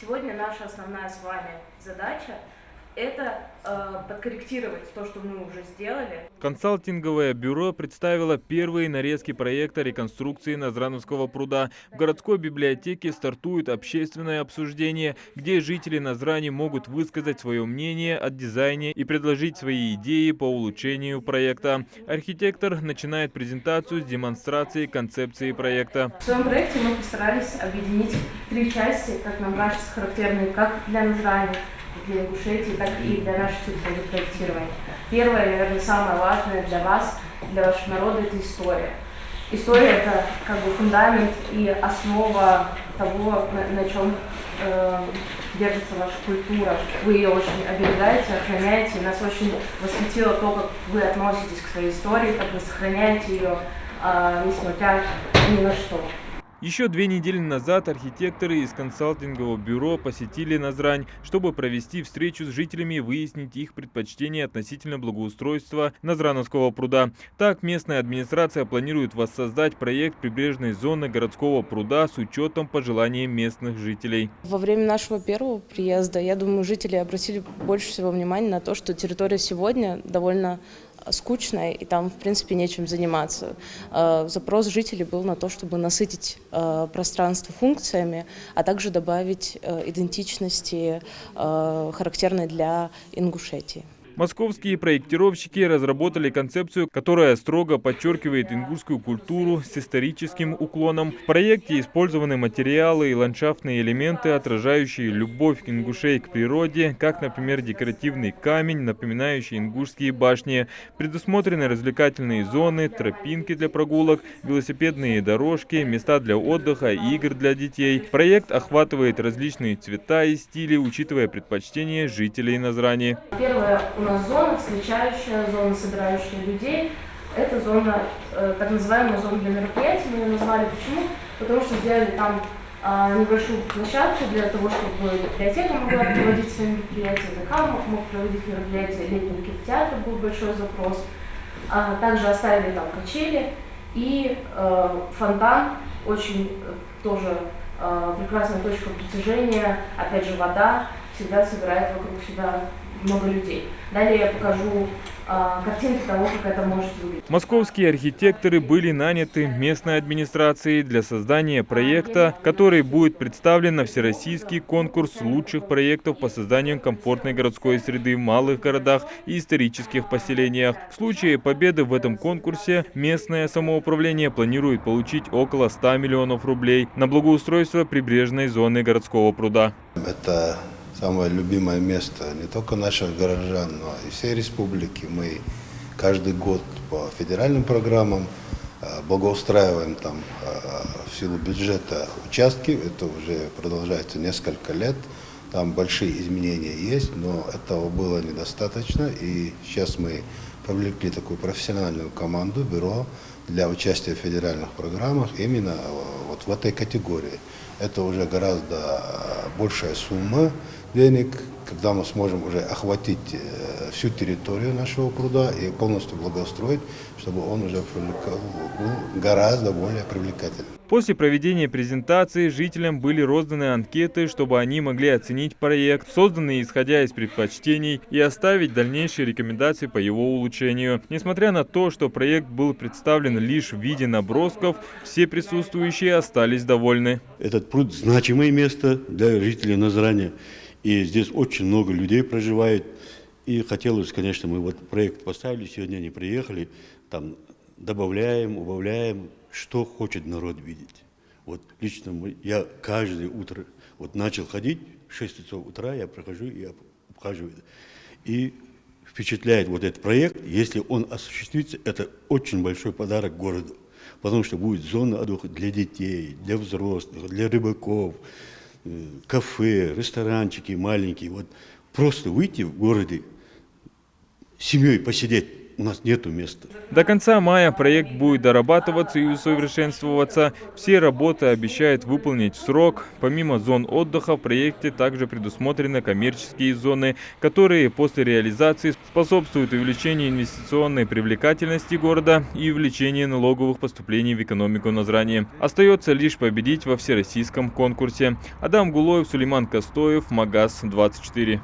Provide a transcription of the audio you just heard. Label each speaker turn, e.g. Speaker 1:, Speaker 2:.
Speaker 1: Сегодня наша основная с вами задача – это подкорректировать то, что мы уже сделали.
Speaker 2: Консалтинговое бюро представило первые нарезки проекта реконструкции Назрановского пруда. В городской библиотеке стартует общественное обсуждение, где жители Назрани могут высказать свое мнение о дизайне и предложить свои идеи по улучшению проекта. Архитектор начинает презентацию с демонстрации концепции проекта.
Speaker 1: В своем проекте мы постарались объединить три части, как нам кажется, характерные как для Назрани, для Ингушетии, так и для нашей территории проектирования. Первое, наверное, самое важное для вас, для вашего народа – это история. История – это как бы фундамент и основа того, на чем держится ваша культура. Вы ее очень оберегаете, охраняете, и нас очень восхитило то, как вы относитесь к своей истории, как вы сохраняете ее, несмотря ни на что.
Speaker 2: Еще 2 недели назад архитекторы из консалтингового бюро посетили Назрань, чтобы провести встречу с жителями и выяснить их предпочтения относительно благоустройства Назрановского пруда. Так, местная администрация планирует воссоздать проект прибрежной зоны городского пруда с учетом пожеланий местных жителей.
Speaker 3: Во время нашего первого приезда, я думаю, жители обратили больше всего внимания на то, что территория сегодня довольно скучная, и там, в принципе, нечем заниматься. Запрос жителей был на то, чтобы насытить пространство функциями, а также добавить идентичности, характерной для Ингушетии.
Speaker 2: Московские проектировщики разработали концепцию, которая строго подчеркивает ингушскую культуру с историческим уклоном. В проекте использованы материалы и ландшафтные элементы, отражающие любовь ингушей к природе, как, например, декоративный камень, напоминающий ингушские башни. Предусмотрены развлекательные зоны, тропинки для прогулок, велосипедные дорожки, места для отдыха и игр для детей. Проект охватывает различные цвета и стили, учитывая предпочтения жителей Назрани.
Speaker 1: Первое у нас зона встречающая, зона собирающая людей. Это зона, так называемая зона для мероприятий, мы ее назвали. Почему? Потому что сделали там небольшую площадку для того, чтобы библиотека могла проводить свои мероприятия, ДК мог проводить мероприятия, летний кинотеатр был большой запрос. Также оставили там качели и фонтан, очень тоже прекрасная точка притяжения, опять же вода всегда собирает вокруг себя много людей. Далее я покажу картинки того, как это может выглядеть.
Speaker 2: Московские архитекторы были наняты местной администрацией для создания проекта, который будет представлен на всероссийский конкурс лучших проектов по созданию комфортной городской среды в малых городах и исторических поселениях. В случае победы в этом конкурсе местное самоуправление планирует получить около 100 миллионов рублей на благоустройство прибрежной зоны городского пруда.
Speaker 4: Это самое любимое место не только наших горожан, но и всей республики. Мы каждый год по федеральным программам благоустраиваем там в силу бюджета участки. Это уже продолжается несколько лет. Там большие изменения есть, но этого было недостаточно. И сейчас мы привлекли такую профессиональную команду, бюро для участия в федеральных программах именно вот в этой категории. Это уже гораздо большая сумма денег, когда мы сможем уже охватить всю территорию нашего пруда и полностью благоустроить, чтобы он уже был гораздо более привлекательным.
Speaker 2: После проведения презентации жителям были розданы анкеты, чтобы они могли оценить проект, созданный исходя из предпочтений, и оставить дальнейшие рекомендации по его улучшению. Несмотря на то, что проект был представлен лишь в виде набросков, все присутствующие остались довольны.
Speaker 5: Этот пруд – значимое место для жителей Назрани, и здесь очень много людей проживает. И хотелось, конечно, мы вот проект поставили, сегодня они приехали, там добавляем, убавляем, что хочет народ видеть. Вот лично я каждое утро вот начал ходить, в 6 часов утра я прохожу и обхаживаю. И впечатляет вот этот проект, если он осуществится, это очень большой подарок городу. Потому что будет зона отдыха для детей, для взрослых, для рыбаков, кафе, ресторанчики маленькие. Вот просто выйти в городе, с семьей посидеть. у нас нету места.
Speaker 2: До конца мая проект будет дорабатываться и усовершенствоваться. Все работы обещают выполнить в срок. Помимо зон отдыха в проекте также предусмотрены коммерческие зоны, которые после реализации способствуют увеличению инвестиционной привлекательности города и увеличению налоговых поступлений в экономику Назрани. Остается лишь победить во всероссийском конкурсе. Адам Гулоев, Сулейман Костоев, Магаз 24.